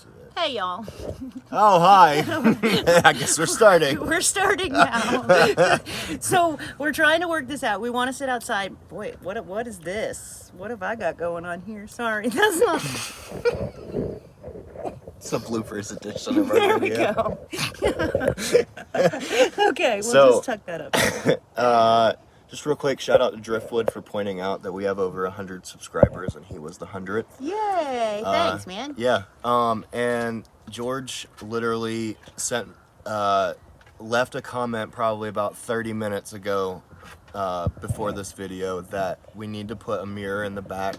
do that. Hey, y'all. Oh, hi. I guess we're starting. We're starting now. So we're trying to work this out. We want to sit outside. Wait, what is this? What have I got going on here? Sorry, that's not. It's a bloopers edition of our There video. we go. Okay, we'll just tuck that up. Just real quick, shout out to Driftwood for pointing out that we have over 100 subscribers, and he was the 100th. Yay! Thanks, man. Yeah. And George literally left a comment probably about 30 minutes ago before this video that we need to put a mirror in the back.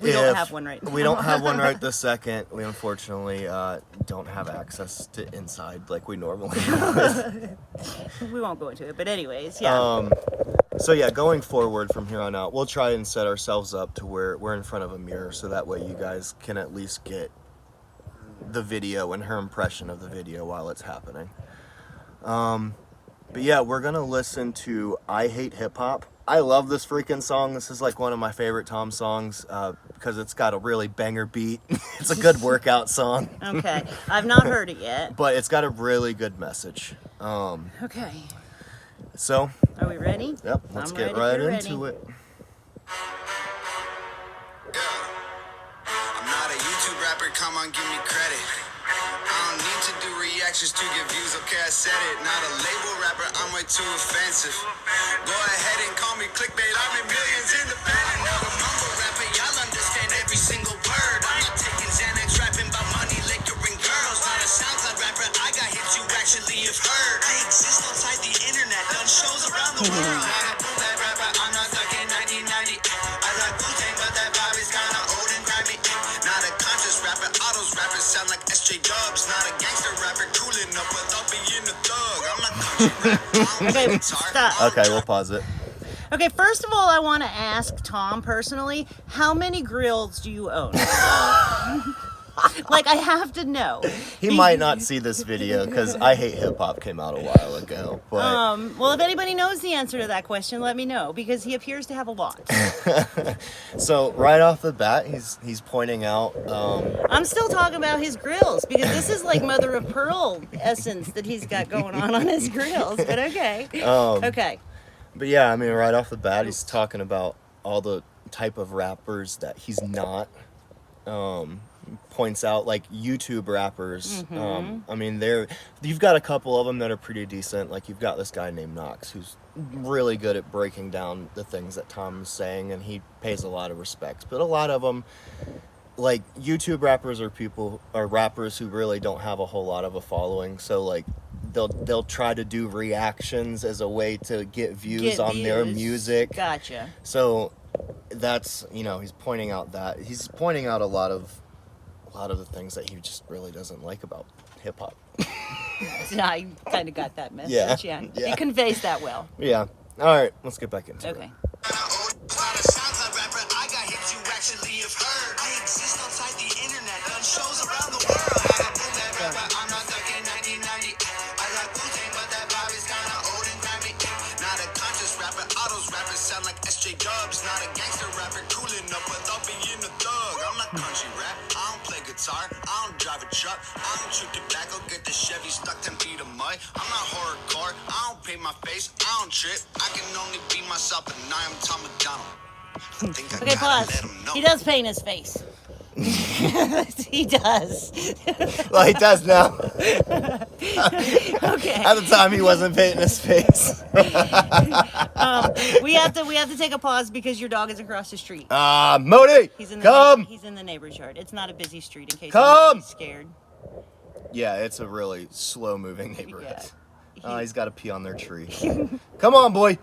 We don't have one right now. We don't have one right this second. We unfortunately don't have access to inside like we normally would. We won't go into it, but anyways, yeah. So yeah, going forward from here on out, we'll try and set ourselves up to where we're in front of a mirror, so that way you guys can at least get the video and her impression of the video while it's happening. But yeah, we're gonna listen to I Hate Hip Hop. I love this freaking song. This is like one of my favorite Tom songs because it's got a really banger beat. It's a good workout song. Okay, I've not heard it yet. But it's got a really good message. Okay. So. Are we ready? Yep, let's get right into it. I'm not a YouTube rapper, come on, give me credit. I don't need to do reactions to get views, okay, I said it. Not a label rapper, I'm way too offensive. Go ahead and call me clickbait, I'm in millions in the bag. I'm not a mumble rapper, y'all understand every single word. I'm not taking Xanax, rapping about money, liquor, and girls. Not a SoundCloud rapper, I got hits you actually have heard. I exist outside the internet, done shows around the world. Not a bootleg rapper, I'm not stuck in 1990. I like Wu-Tang, but that vibe is kinda old and grimy. Not a conscious rapper, all those rappers sound like SJ Dubs. Not a gangster rapper, cool enough without being a thug. I'm not country rap. Okay, stop. Okay, we'll pause it. Okay, first of all, I want to ask Tom personally, how many grills do you own? Like, I have to know. He might not see this video because I Hate Hip Hop came out a while ago. But Well, if anybody knows the answer to that question, let me know, because he appears to have a lot. So right off the bat, he's pointing out. I'm still talking about his grills, because this is like mother of pearl essence that he's got going on his grills. But okay, okay. But yeah, I mean, right off the bat, he's talking about all the type of rappers that he's not. Points out like YouTube rappers. I mean, you've got a couple of them that are pretty decent. Like you've got this guy named Knox who's really good at breaking down the things that Tom's saying, and he pays a lot of respect. But a lot of them, like YouTube rappers, are rappers who really don't have a whole lot of a following. So like they'll try to do reactions as a way to get views on their music. Gotcha. So that's, he's pointing out a lot of the things that he just really doesn't like about hip hop. I kind of got that message. Yeah. It conveys that well. Yeah. All right, let's get back into it. Okay. Sound like SJ Dubs, not a gangster rapper, cool enough without being a thug. I'm not country rap, I don't play guitar, I don't drive a truck, I don't chew tobacco, get the Chevy stuck 10 feet of mud. I'm not horrorcore, I don't paint my face, I don't trip, I can only be myself, and I am Tom Macdonald. Okay, pause. He does paint his face. He does. Well, he does now. Okay. At the time, he wasn't painting his face. We have to take a pause because your dog is across the street. Modi, come. He's in the neighbor's yard. It's not a busy street in case Come. anybody's scared. Yeah, it's a really slow-moving neighborhood. Yeah. He's got to pee on their tree. Come on, boy.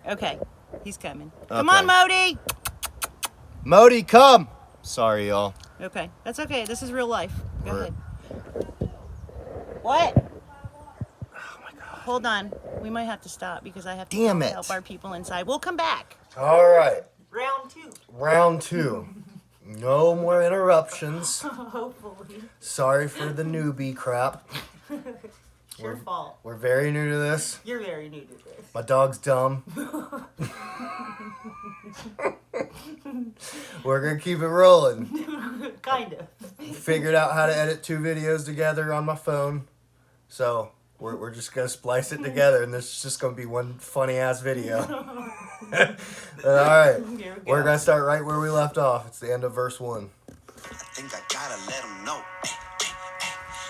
Okay, he's coming. Come on, Modi. Modi, come. Sorry, y'all. Okay, that's okay. This is real life. Go ahead. What? Oh my God. Hold on. We might have to stop because I have to help our people inside. We'll come back. All right. Round two. Round two. No more interruptions. Hopefully. Sorry for the newbie crap. It's your fault. We're very new to this. You're very new to this. My dog's dumb. We're gonna keep it rolling. Kind of. Figured out how to edit 2 videos together on my phone. So we're just gonna splice it together, and this is just gonna be one funny ass video. Alright. We're gonna start right where we left off. It's the end of verse 1. I think I gotta let them know.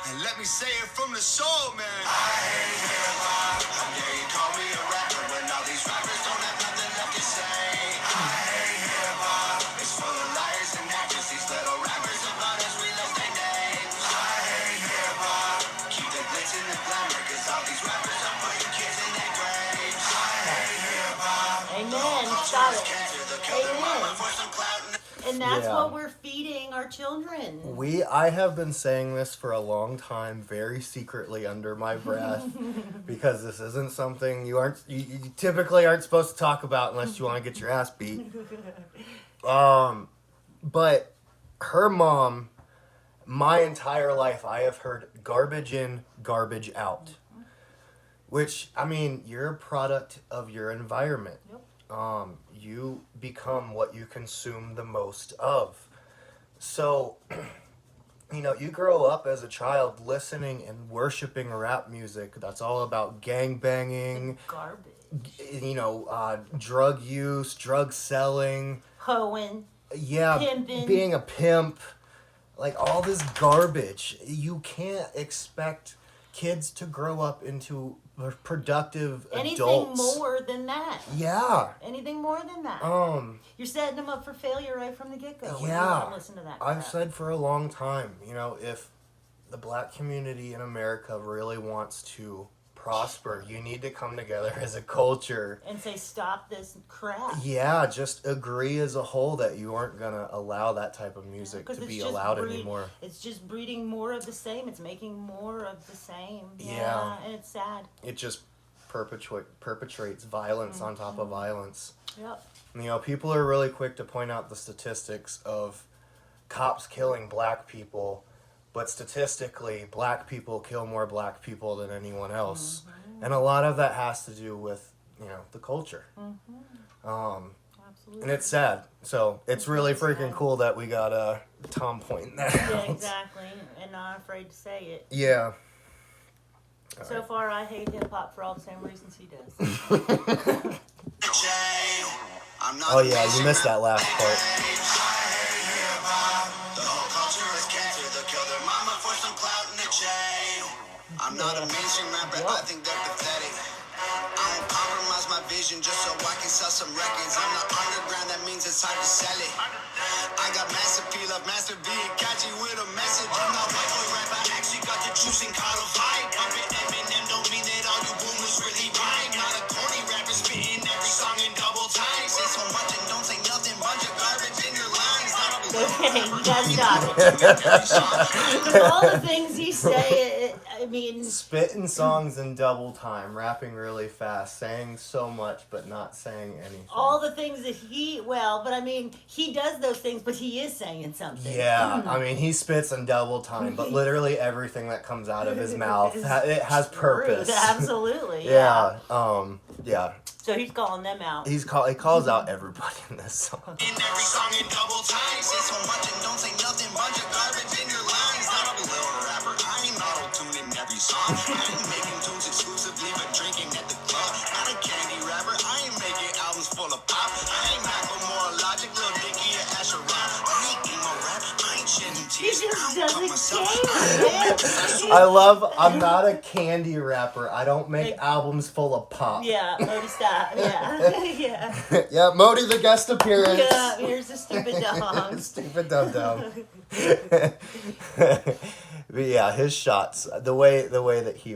And let me say it from the soul, man. I hate hip-hop. How dare you call me a rapper when all these rappers don't have nothing left to say. I hate hip-hop. It's full of liars and actors. These little rappers about us, we love their names. I hate hip-hop. Keep the glitz and the glamour, cause all these rappers are putting kids in their graves. I hate hip-hop. Amen. Stop it. Cancer, the killer mama Amen. for some clout. And that's Yeah. what we're feeding our children. I have been saying this for a long time, very secretly under my breath, because this isn't something you typically aren't supposed to talk about unless you want to get your ass beat. But her mom, my entire life, I have heard garbage in, garbage out. Which, I mean, you're a product of your environment. Yep. You become what you consume the most of. So, you grow up as a child listening and worshiping rap music that's all about gang banging, Garbage. drug use, drug selling, Hoeing. yeah, Pimping. being a pimp, like all this garbage. You can't expect kids to grow up into productive Anything adults. more than that. Yeah. Anything more than that. You're setting them up for failure right from the get-go. when you Yeah. let 'em listen to that crap. I've said for a long time, if the black community in America really wants to prosper, you need to come together as a culture. And say, stop this crap. Yeah, just agree as a whole that you aren't going to allow that type of music 'Cause to it's be just allowed anymore. It's just breeding more of the same. It's making more of the same. Yeah. And it's sad. It just perpetrates violence on top of violence. Yep. People are really quick to point out the statistics of cops killing black people, but statistically, black people kill more black people than anyone else. And a lot of that has to do with, the culture. Absolutely. And it's sad. So it's really freaking cool that we got Tom pointing that Yeah, out. exactly. And not afraid to say it. Yeah. So far, I hate hip-hop for all the same reasons he does. Oh yeah, you missed that last part. The whole culture is cancer. They'll kill their mama for some clout in the chain. I'm not a mainstream rapper, I think they're pathetic. I don't compromise my vision just so I can sell some records. I'm not underground, that means it's hard to sell it. I got massive P love, master V, and catchy with a message. I'm not white boy rap, I actually got the juice and caught a vibe. Bumping Eminem don't mean that all you boomers really rhyme. Not a corny rapper spitting every song in double time. Say so much and don't say nothing, bunch of garbage in your lines. Not a Okay, you gotta stop it. Because all the things you say, I mean... Spitting songs in double time, rapping really fast, saying so much but not saying anything. All the things that he does those things, but he is saying something. Yeah, he spits in double time, but literally everything that comes out of his mouth, it has purpose. Absolutely, Yeah, yeah. yeah. So he's calling them out. He calls out everybody in this song. in every song in double time. Say so much and don't say nothing, bunch of garbage in your lines. Not a little rapper, I ain't auto-tuning every song. I ain't making tunes exclusively, but drinking at the club. Not a candy rapper, I ain't making albums full of pop. I ain't Macklemore, Logic, Lil Dicky, or Asher Rock. I ain't emo rap, I ain't shedding He tears. just I don't cut myself. doesn't care. I'm not a candy rapper. I don't make albums full of pop. Yeah, Modi, stop. Yeah. Yeah. Yeah, Modi, the guest appearance. Yeah, here's the stupid dog. Stupid dum-dum. But yeah, his shots, the way that he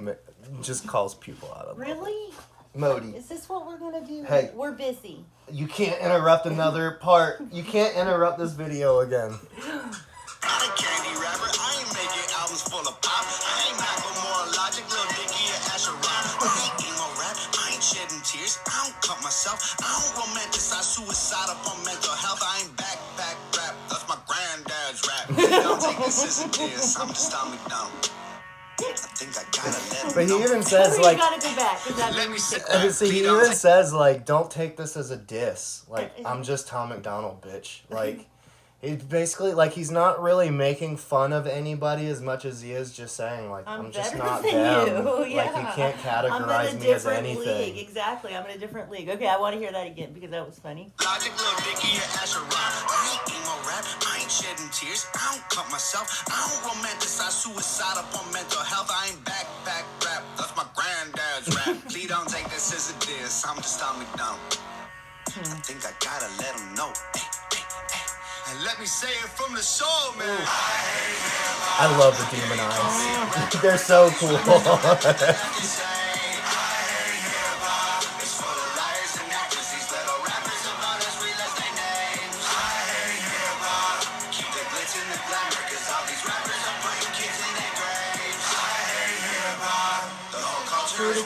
just calls people out of them. Really? Modi, Is this what we're gonna do? Hey. We're busy. you can't interrupt another part. You can't interrupt this video again. Not a candy rapper, I ain't making albums full of pop. I ain't Macklemore, Logic, Lil Dicky, or Asher Rock. I ain't emo rap, I ain't shedding tears. I don't cut myself, I don't romanticize suicide up on mental health. I ain't back rap, that's my granddad's rap. Don't take this as a diss, I'm just on McDonald. think I gotta let him But he know. even says, You like, gotta go back, because that made me sick. see, he even says, like, don't take this as a diss. Like, I'm just Tom Macdonald, bitch. Like, he's basically, like, he's not really making fun of anybody as much as he is just saying, like, I'm just better not than them. you. Yeah. Like, you can't I'm categorize in a me as different anything. league. Exactly. I'm in a different league. Okay, I want to hear that again because that was funny. Logic, Lil Dicky, and Asher Rock. I ain't emo rap. I ain't shedding tears. I don't cut myself. I don't romanticize suicide up on mental health. I ain't backpack rap. That's my granddad's rap. Please don't take this as a diss. I'm just Tom Macdonald. I think I gotta let him know. And let me say it from the soul, man. I love the demon eyes. They're so cool. True to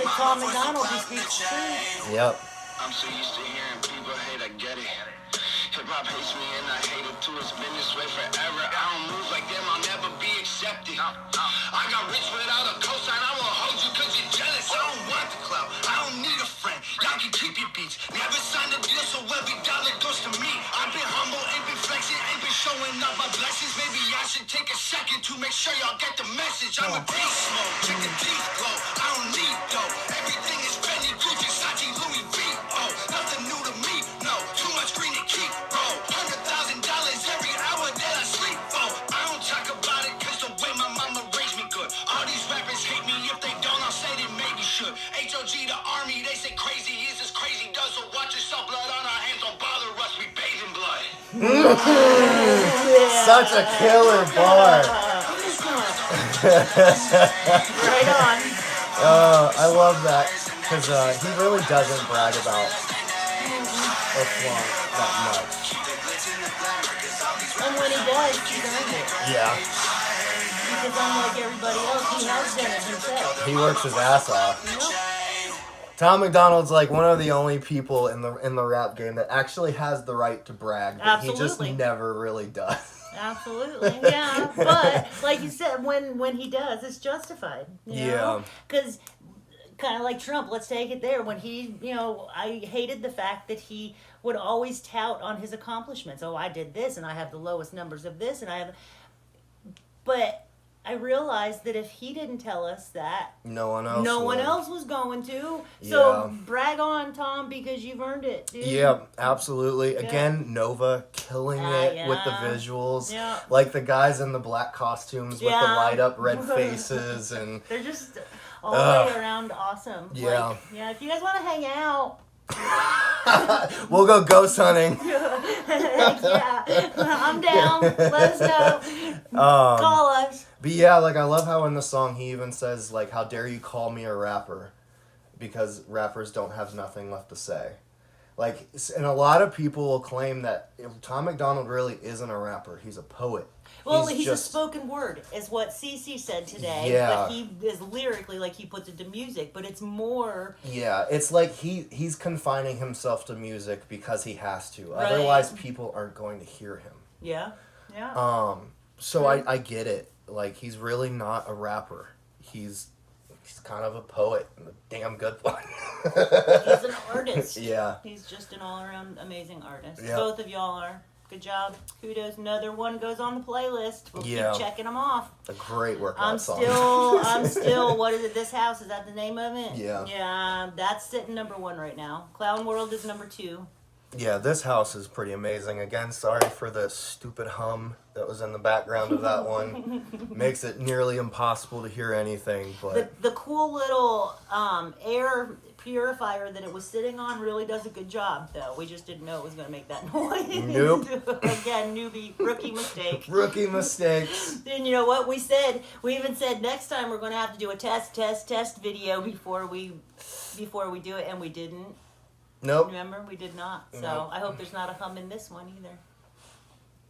Tom Macdonald, he speaks truth. Yep. I'm so used to hearing people hate, I get it. Hip-hop hates me and I hate it too. It's been this way forever. I don't move like them, I'll never be accepted. I got rich without a cosign. I won't hold you cause you're jealous. I don't want the clout. I don't need a friend. Y'all can keep your beats. Never signed a deal, so every dollar goes to me. I've been humble, ain't been flexing, ain't been showing up my blessings. Maybe I should take a second to make sure y'all get the message. I'm a beast mode. Check the teeth glow. I don't need dough. Everything is Fendi, Gucci, Sachi, Louis V. Oh, nothing new to me. No, too much green to keep. Bro, $100,000 every hour that I sleep. Oh, I don't talk about it cause the way my mama raised me good. All these rappers hate me. If they don't, I'll say they maybe should. HOG the army, they say crazy is as crazy does. So watch yourself, blood on our hands. Don't bother us, we bathe in blood. Such a killer bar. Right on. I love that because he really doesn't brag about or flaunt that much. And when he does, he's earned it. Yeah, Because unlike everybody else, he has done it himself. he works his ass off. Yep. Tom Macdonald's like one of the only people in the rap game that actually has the right to brag, but he just Absolutely. never really does. Absolutely, yeah. But like you said, when he does, it's justified. Yeah. Because kind of like Trump, let's take it there. When he, I hated the fact that he would always tout on his accomplishments. Oh, I did this, and I have the lowest numbers of this, and I have. But I realized that if he didn't tell us that, No one else. no one would. else was going to. So Yeah. brag on, Tom, because you've earned it, dude. Yeah, absolutely. Again, Nova killing it with the yeah. visuals. Yeah. Like the guys in the black costumes with the Yeah. light up red faces and They're just all the way around awesome. Yeah. Like, yeah, if you guys want to hang out, we'll go ghost hunting. yeah, I'm down. Let us know. Call us. But yeah, like I love how in the song he even says like, "How dare you call me a rapper?" Because rappers don't have nothing left to say. Like, and a lot of people will claim that Tom Macdonald really isn't a rapper. He's a poet. Well, he's just a spoken word, is what Cece said today. Yeah. But he is lyrically, like he puts it to music, but it's more. Yeah, it's like he's confining himself to music because he has to. Right. Otherwise, people aren't going to hear him. Yeah, yeah. So I get it. Like, he's really not a rapper. He's kind of a poet, and a damn good one. He's an artist. Yeah. He's just an all-around amazing artist. Yeah. Both of y'all are. Good job. Kudos. Another one goes on the playlist. We'll Yeah. keep checking them off. A great workout I'm song. still, what is it, This House? Is that the name of it? Yeah. Yeah, that's sitting number 1 right now. Clown World is number 2. Yeah, this house is pretty amazing. Again, sorry for the stupid hum that was in the background of that one. Makes it nearly impossible to hear anything, but The cool little air purifier that it was sitting on really does a good job, though. We just didn't know it was going to make that noise. Nope. Again, rookie mistake. rookie mistakes. And you know what we even said next time we're going to have to do a test video before we do it, and we didn't. Nope. Remember, we did not. So Nope. I hope there's not a hum in this one either.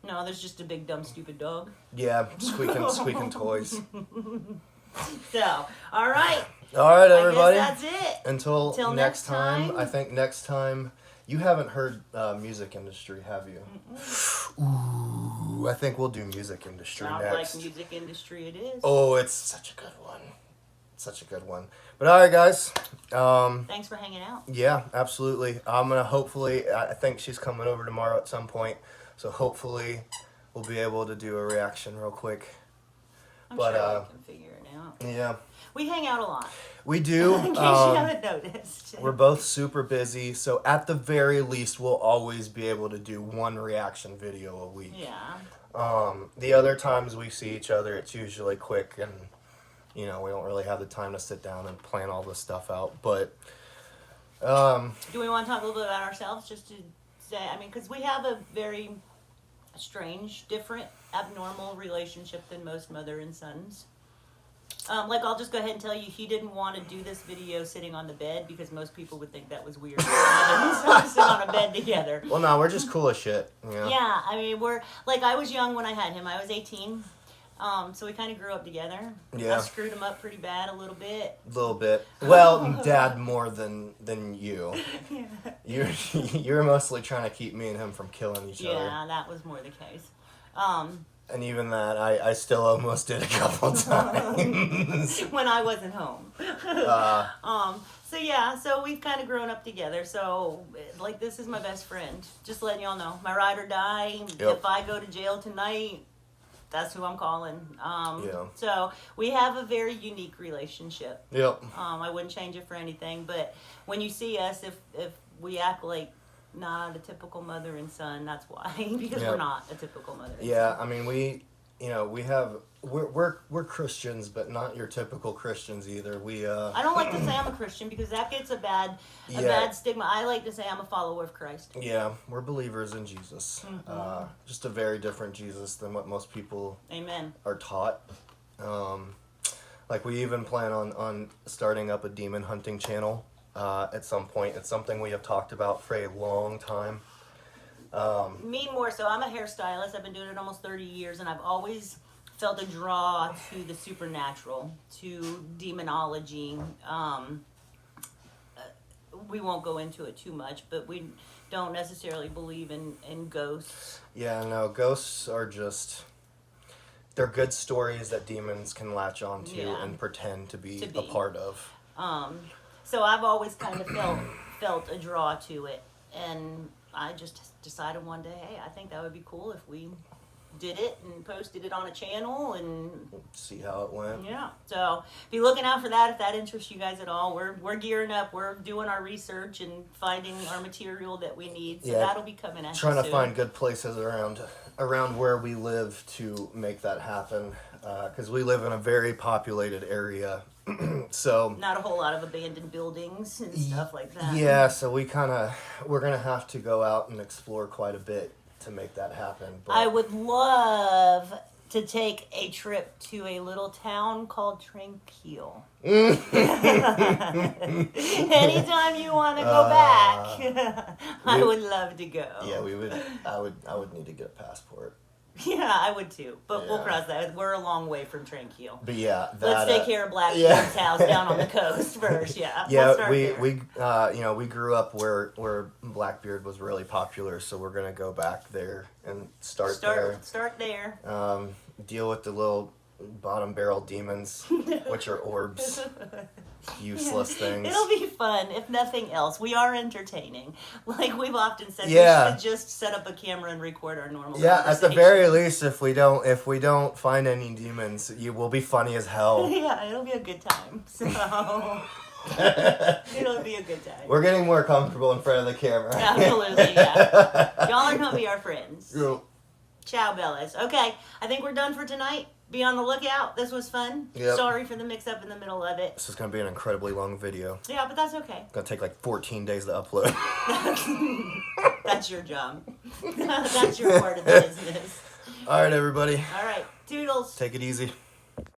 No, there's just a big dumb stupid dog. Yeah, squeaking toys. So, all right. All right, everybody. I guess that's it. Until Till next next time. time. I think next time. You haven't heard music industry, have you? Ooh. Ooh, I think we'll do music industry Sounds next. like music industry it is. Oh, it's such a good one. Such a good one. But all right, guys. Thanks for hanging out. Yeah, absolutely. I'm gonna hopefully. I think she's coming over tomorrow at some point, so hopefully we'll be able to do a reaction real quick. I'm But, sure we can figure it out. Yeah, We hang out a lot. we do. In case you haven't noticed. We're both super busy, so at the very least, we'll always be able to do one reaction video a week. Yeah. The other times we see each other, it's usually quick and, we don't really have the time to sit down and plan all this stuff out. But, Do we want to talk a little bit about ourselves just to say, because we have a very strange, different, abnormal relationship than most mother and sons. I'll just go ahead and tell you, he didn't want to do this video sitting on the bed because most people would think that was weird. Sit on a bed together. well, no, we're just cool as shit. Yeah, we're I was young when I had him. I was 18. So we kind of grew up together. Yeah. I screwed him up pretty bad a little bit. A little bit. Well, Dad more than you. Yeah. You're mostly trying to keep me and him from killing each other. Yeah, that was more the case. And even that, I still almost did a couple times. When I wasn't home. So we've kind of grown up together. So, this is my best friend. Just letting y'all know. My ride or die. Yep. If I go to jail tonight, that's who I'm calling. Yeah. So we have a very unique relationship. Yep. I wouldn't change it for anything. But when you see us, if we act like not a typical mother and son, that's why. Because Yep. we're not a typical mother and Yeah, son. we're Christians, but not your typical Christians either. I don't like to say I'm a Christian because that gets a bad stigma. I like to say I'm a follower of Christ. Yeah, we're believers in Jesus. Mm-hmm. Just a very different Jesus than what most people Amen. are taught. We even plan on starting up a demon hunting channel at some point. It's something we have talked about for a long time. Me more so. I'm a hairstylist. I've been doing it almost 30 years, and I've always felt a draw to the supernatural, to demonology. We won't go into it too much, but we don't necessarily believe in ghosts. Yeah, no, ghosts are they're good stories that demons can latch onto Yeah. and pretend to be To a be. part of. So I've always kind of felt a draw to it, and I just decided one day, hey, I think that would be cool if we did it and posted it on a channel and See how it went. yeah. So be looking out for that if that interests you guys at all. We're gearing up. We're doing our research and finding our material that we need. So Yeah. that'll be coming at Trying you to soon. find good places around where we live to make that happen, because we live in a very populated area. So Not a whole lot of abandoned buildings and stuff like that. yeah, so we're gonna have to go out and explore quite a bit to make that happen. But I would love to take a trip to a little town called Tranquil. Anytime you want to go back, I would love to go. yeah, I would need to get a passport. Yeah, I would too. But we'll Yeah. cross that. We're a long way from Tranquil. But yeah, Let's take care of Blackbeard's house down on the coast first. Yeah. Yeah, we'll start we there. we grew up where Blackbeard was really popular, so we're gonna go back there and start there. Start there. Deal with the little bottom barrel demons, which are orbs, useless things. It'll be fun, if nothing else. We are entertaining. Like we've often said, Yeah. we should just set up a camera and record our normal Yeah, at the conversation. very least, if we don't find any demons, you will be funny as hell. Yeah, it'll be a good time. So it'll be a good time. We're getting more comfortable in front of the camera. Absolutely, yeah. Y'all are gonna be our friends. Yeah. Ciao, Bellas. Okay, I think we're done for tonight. Be on the lookout. This was fun. Yep. Sorry for the mix-up in the middle of it. This is gonna be an incredibly long video. Yeah, but that's okay. It's gonna take like 14 days to upload. That's your job. That's your part of the business. All right, everybody, All right, toodles. take it easy.